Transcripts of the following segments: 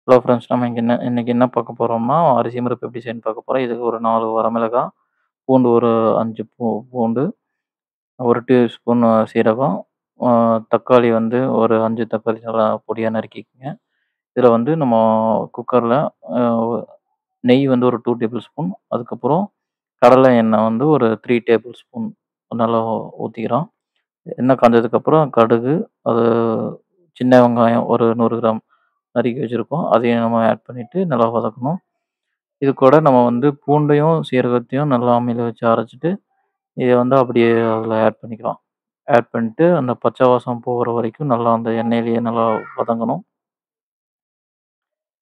Hello friends, நம்ம இன்னைக்கு என்ன பார்க்க போறோம்னா, அரிசி பருப்பு எப்படி செய்யணும்னு பார்க்க போறோம். இதுக்கு ஒரு 4 வரமிளகாய், பூண்டு ஒரு 5 பூண்டு, 1 டீஸ்பூன் சீரகம், அ தக்காளி வந்து ஒரு 5 தக்காளி நல்லா பொடியா நறுக்கிக்கங்க. இதில வந்து நம்ம குக்கர்ல அ நெய் வந்து ஒரு 2 டேபிள் ஸ்பூன், அதுக்கப்புறம் கடலை எண்ணெய் வந்து ஒரு 3 டேபிள் ஸ்பூன் நல்லா ஊத்திக்கிறோம். எண்ணெய் காஞ்சதுக்கப்புறம் கடுகு, அது சின்ன வெங்காயம் ஒரு 100 கிராம் நறுக்கி வச்சிருக்கோம். அதையும் நம்ம ஆட் பண்ணிட்டு நல்லா வதக்கணும். இது கூட நம்ம வந்து பூண்டையும், சீரகத்தையும் நல்லா அம்மில வச்சு அரைச்சுட்டு, இத வந்து அப்படியே அதில ஆட் பண்ணிக்கலாம். ஆட் பண்ணிட்டு அந்த பச்சை வாசம் போகிற வரைக்கும் நல்லா அந்த எண்ணெயிலேயே நல்லா வதங்கணும்.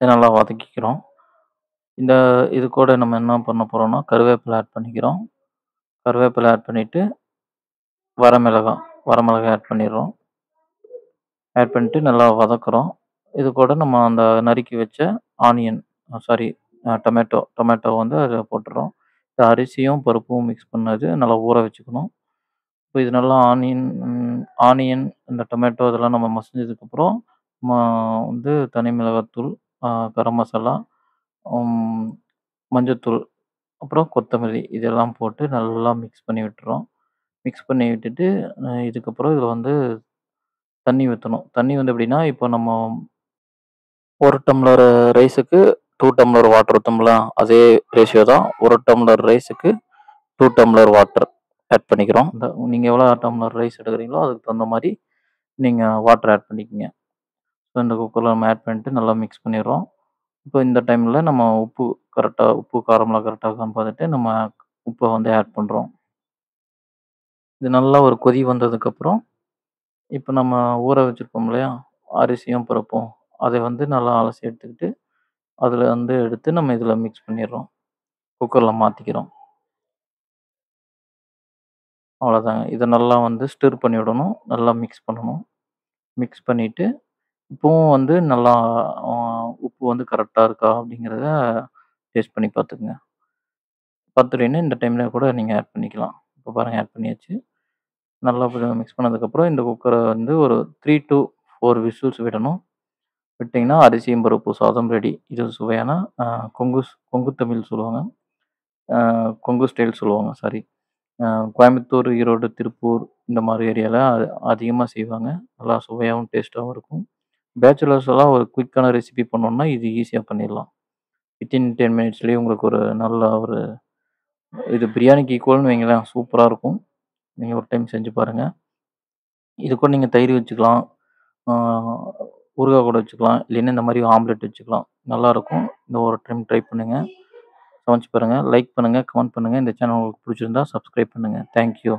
இத நல்லா வதக்கிக்கிறோம். இந்த இது கூட நம்ம என்ன பண்ண போறோம்னா, கருவேப்பிலை ஆட் பண்ணிக்கிறோம். கருவேப்பிலை ஆட் பண்ணிட்டு, வரமிளகாய் ஆட் பண்ணிடுறோம். ஆட் பண்ணிட்டு நல்லா வதக்குறோம். இது கூட நம்ம அந்த நறுக்கி வச்ச ஆனியன் சாரி டொமேட்டோ வந்து அதில போட்டுறோம். இந்த அரிசியும், பருப்பும் மிக்ஸ் பண்ணது நல்லா ஊற வச்சுக்கணும். இப்போ இது நல்லா ஆனியன், இந்த டொமேட்டோ இதெல்லாம் நம்ம மசிஞ்சதுக்கப்புறம், நம்ம வந்து தனி மிளகாத்தூள், கரம் மசாலா, ம் மஞ்சத்தூள், அப்புறம் கொத்தமல்லி இதெல்லாம் போட்டு நல்லா மிக்ஸ் பண்ணி விட்டுறோம். மிக்ஸ் பண்ணி விட்டுட்டு, இதுக்கப்புறம் இதில வந்து தண்ணி ஊத்தணும். தண்ணி வந்து எப்படின்னா, இப்போ நம்ம 1 டம்ளர் ரைஸுக்கு 2 டம்ளர் வாட்டர் ஊத்தோம்ல, அதே ரேஷியோ தான். 1 டம்ளர் ரைஸுக்கு 2 டம்ளர் வாட்டர் ஆட் பண்ணிக்கிறோம். நீங்க எவ்வளோ டம்ளர் ரைஸ் எடுக்குறீங்களோ, அதுக்கு தகுந்த மாரி நீங்க வாட்டர் ஆட் பண்ணிக்கங்க. ஸோ இந்த குக்கர்ல நம்ம ஆட் பண்ணிட்டு நல்லா மிக்ஸ் பண்ணிடுறோம். இப்போ இந்த டைம்ல நம்ம உப்பு, காரம்லாம் கரெக்ட்டா இருக்கான்னு பார்த்துட்டு, நம்ம உப்ப வந்து ஆட் பண்றோம். இது நல்லா ஒரு கொதி வந்ததுக்கப்புறம், இப்போ நம்ம ஊற வச்சிருக்கோம் இல்லையா? அரிசியும், பருப்பும், அதை வந்து நல்லா அலசி எடுத்துக்கிட்டு, அதில வந்து எடுத்து நம்ம இதில மிக்ஸ் பண்ணிடுறோம். குக்கர்ல மாத்திக்கிறோம். அவ்வளோதாங்க. இத நல்லா வந்து ஸ்டிர் பண்ணி விடணும். நல்லா மிக்ஸ் பண்ணணும். மிக்ஸ் பண்ணிட்டு, இப்பவும் வந்து நல்லா அ உப்பு வந்து கரெக்ட்டா இருக்கா அப்படிங்கிறத டேஸ்ட் பண்ணி பார்த்துக்கங்க. பார்த்துட்டீங்கன்னா, இந்த டைம்ல கூட நீங்க ஆட் பண்ணிக்கலாம். இப்போ பாருங்க ஆட் பண்ணியாச்சு. நல்லா மிக்ஸ் பண்ணதுக்கப்புறம் இந்த குக்கர வந்து ஒரு 3 டூ 4 விசில்ஸ் விடணும். விட்டீங்கன்னா, அரிசியும் பருப்பு சாதம் ரெடி. இது சுவையான அ கொங்கு தமிழ் சொல்லுவாங்க. கொங்கு ஸ்டைல் சொல்லுவாங்க சாரி. அ கோயம்புத்தூர், ஈரோடு, திருப்பூர் இந்த மாரி ஏரியால அதிகமா செய்வாங்க. நல்லா சுவையாவும், டேஸ்ட்டாவும் இருக்கும். பேச்சுலர்ஸ் எல்லாம் ஒரு குயிக்கான ரெசிபி பண்ணணும்னா, இது ஈஸியா பண்ணிடலாம். வித்தின் 10 மினிட்ஸ்லயே உங்களுக்கு ஒரு நல்ல ஒரு இது பிரியாணிக்கு ஈக்குவல்ன்னு வைங்களேன், சூப்பரா இருக்கும். நீங்க ஒரு டைம் செஞ்சு பாருங்க. இது கூட நீங்க தயிர் வச்சுக்கலாம். ஆ ஊறுகாய் கூட வச்சுக்கலாம். இல்லைன்னா இந்த மாரி ஆம்லெட் வச்சுக்கலாம். நல்லாருக்கும். இந்த ஒரு டைம் ட்ரை பண்ணுங்க. சமைச்சு பாருங்க. லைக் பண்ணுங்க, கமெண்ட் பண்ணுங்க. இந்த சேனல் உங்களுக்கு பிடிச்சிருந்தா சப்ஸ்கிரைப் பண்ணுங்க. Thank you.